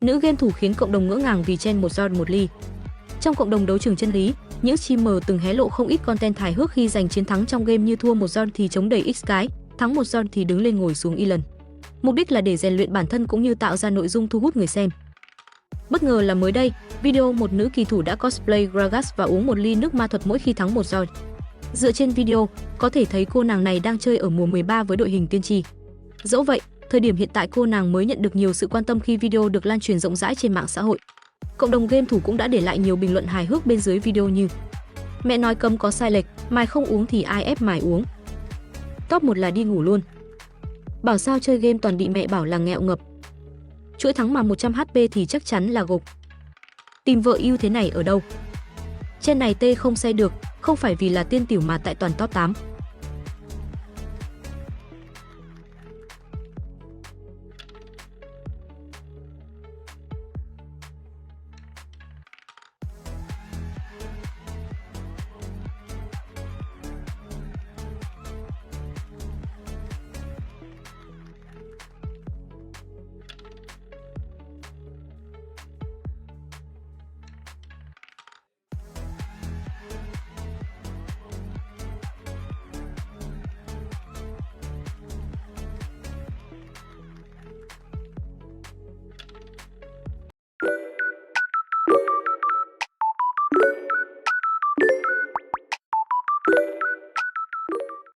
Nữ game thủ khiến cộng đồng ngỡ ngàng vì chen một giọt một ly. Trong cộng đồng đấu trường chân lý, những streamer từng hé lộ không ít content hài hước khi giành chiến thắng trong game, như thua một giọt thì chống đẩy X cái, thắng một giọt thì đứng lên ngồi xuống y lần. Mục đích là để rèn luyện bản thân cũng như tạo ra nội dung thu hút người xem. Bất ngờ là mới đây, video một nữ kỳ thủ đã cosplay Gragas và uống một ly nước ma thuật mỗi khi thắng một giọt. Dựa trên video, có thể thấy cô nàng này đang chơi ở mùa 13 với đội hình tiên tri. Dẫu vậy, thời điểm hiện tại cô nàng mới nhận được nhiều sự quan tâm khi video được lan truyền rộng rãi trên mạng xã hội. Cộng đồng game thủ cũng đã để lại nhiều bình luận hài hước bên dưới video như: mẹ nói cấm có sai lệch, mày không uống thì ai ép mày uống. Top 1 là đi ngủ luôn. Bảo sao chơi game toàn bị mẹ bảo là nghẹo ngập. Chuỗi thắng mà 100 HP thì chắc chắn là gục. Tìm vợ yêu thế này ở đâu? Trên này T không say được, không phải vì là tiên tiểu mà tại toàn top 8.